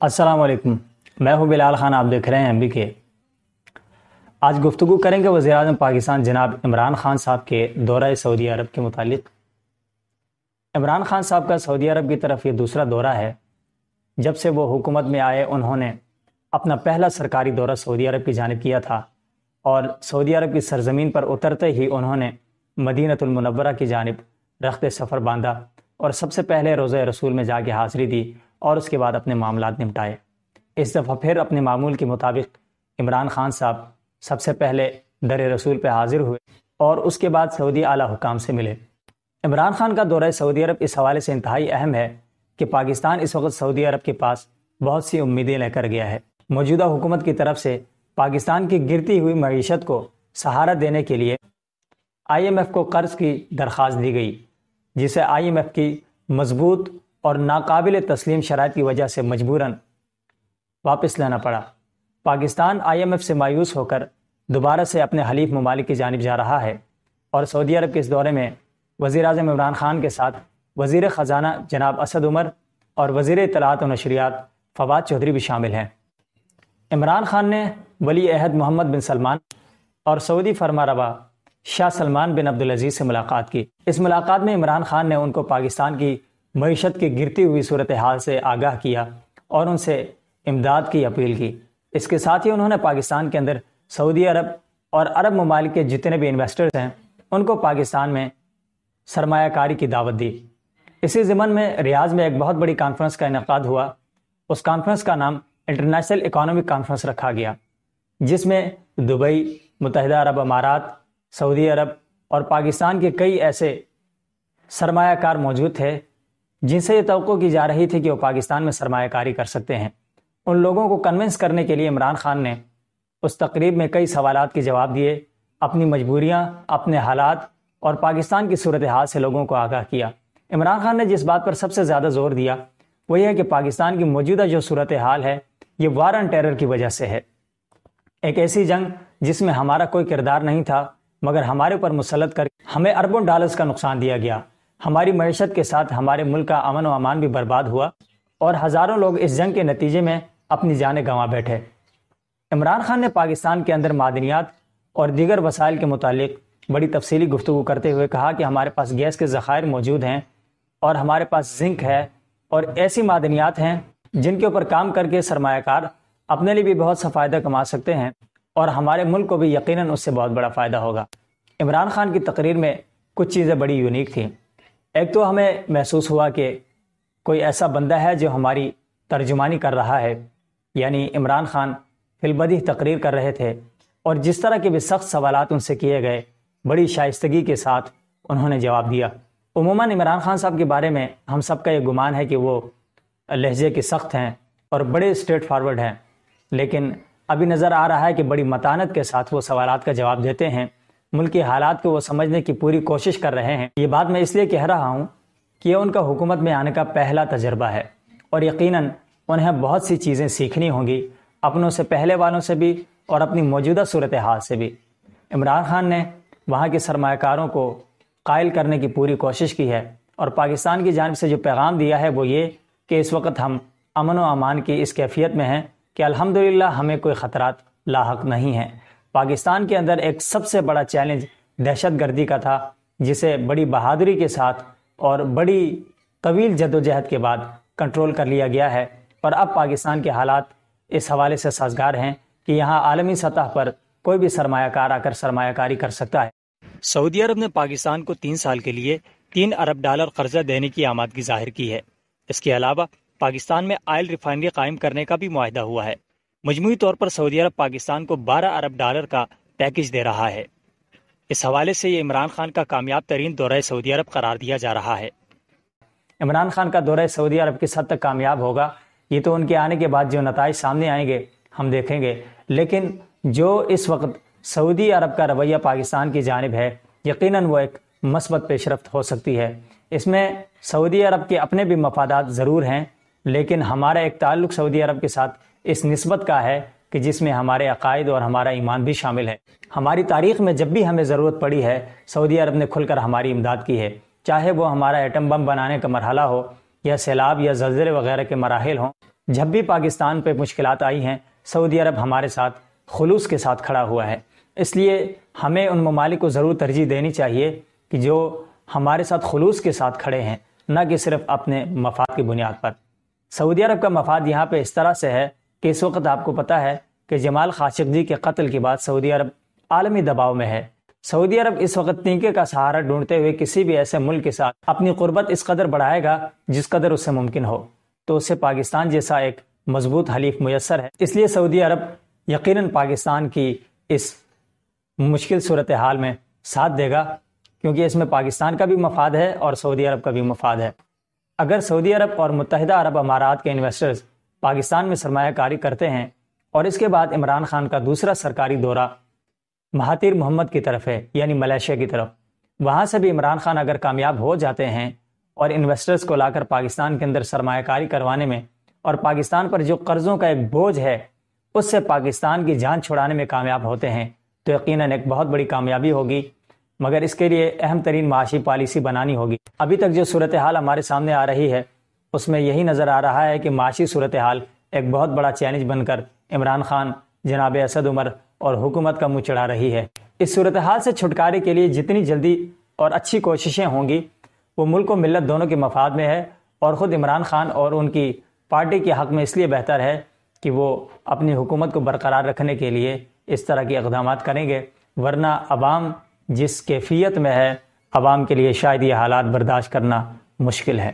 السلام علیکم، میں ہوں بلال خان، آپ دیکھ رہے ہیں MBK۔ آج گفتگو کریں گے وزیر اعظم پاکستان جناب عمران خان صاحب کے دورہ سعودی عرب کے متعلق۔ عمران خان صاحب کا سعودی عرب کی طرف یہ دوسرا دورہ ہے۔ جب سے وہ حکومت میں آئے انہوں نے اپنا پہلا سرکاری دورہ سعودی عرب کی جانب کیا تھا، اور سعودی عرب کی سرزمین پر اترتے ہی انہوں نے مدینۃ المنورہ کی جانب رخت سفر باندھا اور سب سے پہلے روضہ رسول میں جا کے حاضری دی اور اس کے بعد اپنے معاملات نمٹائے۔ اس دفعہ پھر اپنے معمول کے مطابق عمران خان صاحب سب سے پہلے در رسول پہ حاضر ہوئے اور اس کے بعد سعودی اعلیٰ حکام سے ملے۔ عمران خان کا دورہ سعودی عرب اس حوالے سے انتہائی اہم ہے کہ پاکستان اس وقت سعودی عرب کے پاس بہت سی امیدیں لے کر گیا ہے۔ موجودہ حکومت کی طرف سے پاکستان کی گرتی ہوئی معیشت کو سہارا دینے کے لیے IMF کو قرض کی درخواست دی گئی، جسے IMF کی مضبوط اور ناقابل تسلیم شرائط کی وجہ سے مجبوراً واپس لینا پڑا۔ پاکستان IMF سے مایوس ہو کر دوبارہ سے اپنے حلیف ممالک کی جانب جا رہا ہے، اور سعودی عرب کے اس دورے میں وزیر اعظم عمران خان کے ساتھ وزیر خزانہ جناب اسد عمر اور وزیر اطلاعات و نشریات فواد چودھری بھی شامل ہیں۔ عمران خان نے ولی عہد محمد بن سلمان اور سعودی فرمانروا شاہ سلمان بن عبدالعزیز سے ملاقات کی۔ اس ملاقات میں عمران خان نے ان کو پاکستان کی معیشت کی گرتی ہوئی صورتحال سے آگاہ کیا اور ان سے امداد کی اپیل کی۔ اس کے ساتھ ہی انہوں نے پاکستان کے اندر سعودی عرب اور عرب ممالک کے جتنے بھی انویسٹرز ہیں ان کو پاکستان میں سرمایہ کاری کی دعوت دی۔ اسی ضمن میں ریاض میں ایک بہت بڑی کانفرنس کا انعقاد ہوا۔ اس کانفرنس کا نام انٹرنیشنل اکانومک کانفرنس رکھا گیا، جس میں دبئی، متحدہ عرب امارات، سعودی عرب اور پاکستان کے کئی ایسے سرمایہ کار موجود تھے جن سے یہ توقع کی جا رہی تھی کہ وہ پاکستان میں سرمایہ کاری کر سکتے ہیں۔ ان لوگوں کو کنونس کرنے کے لیے عمران خان نے اس تقریب میں کئی سوالات کے جواب دیے، اپنی مجبوریاں، اپنے حالات اور پاکستان کی صورتحال سے لوگوں کو آگاہ کیا۔ عمران خان نے جس بات پر سب سے زیادہ زور دیا وہ یہ ہے کہ پاکستان کی موجودہ جو صورتحال ہے یہ وار آن ٹیرر کی وجہ سے ہے، ایک ایسی جنگ جس میں ہمارا کوئی کردار نہیں تھا، مگر ہمارے اوپر مسلط کر ہمیں اربوں ڈالرز کا نقصان دیا گیا۔ ہماری معیشت کے ساتھ ہمارے ملک کا امن و امان بھی برباد ہوا اور ہزاروں لوگ اس جنگ کے نتیجے میں اپنی جانیں گنوا بیٹھے۔ عمران خان نے پاکستان کے اندر معدنیات اور دیگر وسائل کے متعلق بڑی تفصیلی گفتگو کرتے ہوئے کہا کہ ہمارے پاس گیس کے ذخائر موجود ہیں اور ہمارے پاس زنک ہے اور ایسی معدنیات ہیں جن کے اوپر کام کر کے سرمایہ کار اپنے لیے بھی بہت سا فائدہ کما سکتے ہیں اور ہمارے ملک کو بھی یقیناً اس سے بہت بڑا فائدہ ہوگا۔ عمران خان کی تقریر میں کچھ چیزیں بڑی یونیک تھیں۔ ایک تو ہمیں محسوس ہوا کہ کوئی ایسا بندہ ہے جو ہماری ترجمانی کر رہا ہے، یعنی عمران خان فی البدیہہ تقریر کر رہے تھے اور جس طرح کے بھی سخت سوالات ان سے کیے گئے بڑی شائستگی کے ساتھ انہوں نے جواب دیا۔ عموماً عمران خان صاحب کے بارے میں ہم سب کا یہ گمان ہے کہ وہ لہجے کے سخت ہیں اور بڑے اسٹریٹ فارورڈ ہیں، لیکن ابھی نظر آ رہا ہے کہ بڑی متانت کے ساتھ وہ سوالات کا جواب دیتے ہیں، ملک کے حالات کو وہ سمجھنے کی پوری کوشش کر رہے ہیں۔ یہ بات میں اس لیے کہہ رہا ہوں کہ یہ ان کا حکومت میں آنے کا پہلا تجربہ ہے اور یقیناً انہیں بہت سی چیزیں سیکھنی ہوں گی، اپنوں سے پہلے والوں سے بھی اور اپنی موجودہ صورتحال سے بھی۔ عمران خان نے وہاں کے سرمایہ کاروں کو قائل کرنے کی پوری کوشش کی ہے اور پاکستان کی جانب سے جو پیغام دیا ہے وہ یہ کہ اس وقت ہم امن و امان کی اس کیفیت میں ہیں کہ الحمدللہ ہمیں کوئی خطرات لاحق نہیں ہیں۔ پاکستان کے اندر ایک سب سے بڑا چیلنج دہشت گردی کا تھا، جسے بڑی بہادری کے ساتھ اور بڑی طویل جدوجہد کے بعد کنٹرول کر لیا گیا ہے، اور اب پاکستان کے حالات اس حوالے سے سازگار ہیں کہ یہاں عالمی سطح پر کوئی بھی سرمایہ کار آ کر سرمایہ کاری کر سکتا ہے۔ سعودی عرب نے پاکستان کو 3 سال کے لیے $3 ارب قرضہ دینے کی آمادگی ظاہر کی ہے۔ اس کے علاوہ پاکستان میں آئل ریفائنری قائم کرنے کا بھی معاہدہ ہوا ہے۔ مجموعی طور پر سعودی عرب پاکستان کو $12 ارب کا پیکج دے رہا ہے۔ اس حوالے سے یہ عمران خان کا کامیاب ترین دورہ سعودی عرب قرار دیا جا رہا ہے۔ عمران خان کا دورہ سعودی عرب کس حد تک کامیاب ہوگا یہ تو ان کے آنے کے بعد جو نتائج سامنے آئیں گے ہم دیکھیں گے، لیکن جو اس وقت سعودی عرب کا رویہ پاکستان کی جانب ہے یقیناً وہ ایک مثبت پیش رفت ہو سکتی ہے۔ اس میں سعودی عرب کے اپنے بھی مفادات ضرور ہیں، لیکن ہمارا ایک تعلق سعودی عرب کے ساتھ اس نسبت کا ہے کہ جس میں ہمارے عقائد اور ہمارا ایمان بھی شامل ہے۔ ہماری تاریخ میں جب بھی ہمیں ضرورت پڑی ہے سعودی عرب نے کھل کر ہماری امداد کی ہے، چاہے وہ ہمارا ایٹم بم بنانے کا مرحلہ ہو یا سیلاب یا زلزلے وغیرہ کے مراحل ہوں، جب بھی پاکستان پہ مشکلات آئی ہیں سعودی عرب ہمارے ساتھ خلوص کے ساتھ کھڑا ہوا ہے۔ اس لیے ہمیں ان ممالک کو ضرور ترجیح دینی چاہیے کہ جو ہمارے ساتھ خلوص کے ساتھ کھڑے ہیں، نہ کہ صرف اپنے مفاد کی بنیاد پر۔ سعودی عرب کا مفاد یہاں پہ اس طرح سے ہے کہ اس وقت آپ کو پتہ ہے کہ جمال خاشقجی کے قتل کے بعد سعودی عرب عالمی دباؤ میں ہے۔ سعودی عرب اس وقت تینکے کا سہارا ڈھونڈتے ہوئے کسی بھی ایسے ملک کے ساتھ اپنی قربت اس قدر بڑھائے گا جس قدر اس سے ممکن ہو، تو اس سے پاکستان جیسا ایک مضبوط حلیف میسر ہے۔ اس لیے سعودی عرب یقیناً پاکستان کی اس مشکل صورتحال میں ساتھ دے گا، کیونکہ اس میں پاکستان کا بھی مفاد ہے اور سعودی عرب کا بھی مفاد ہے۔ اگر سعودی عرب اور متحدہ عرب امارات کے انویسٹرز پاکستان میں سرمایہ کاری کرتے ہیں اور اس کے بعد عمران خان کا دوسرا سرکاری دورہ مہاتیر محمد کی طرف ہے، یعنی ملیشیا کی طرف، وہاں سے بھی عمران خان اگر کامیاب ہو جاتے ہیں اور انویسٹرز کو لا کر پاکستان کے اندر سرمایہ کاری کروانے میں اور پاکستان پر جو قرضوں کا ایک بوجھ ہے اس سے پاکستان کی جان چھڑانے میں کامیاب ہوتے ہیں، تو یقیناً ایک بہت بڑی کامیابی ہوگی، مگر اس کے لیے اہم ترین معاشی پالیسی بنانی ہوگی۔ ابھی تک جو صورتحال ہمارے سامنے آ رہی ہے اس میں یہی نظر آ رہا ہے کہ معاشی صورتحال ایک بہت بڑا چیلنج بن کر عمران خان، جناب اسد عمر اور حکومت کا منہ چڑھا رہی ہے۔ اس صورتحال سے چھٹکارے کے لیے جتنی جلدی اور اچھی کوششیں ہوں گی وہ ملک و ملت دونوں کے مفاد میں ہے، اور خود عمران خان اور ان کی پارٹی کے حق میں اس لیے بہتر ہے کہ وہ اپنی حکومت کو برقرار رکھنے کے لیے اس طرح کے اقدامات کریں گے، ورنہ عوام جس کیفیت میں ہے، عوام کے لیے شاید یہ حالات برداشت کرنا مشکل ہے۔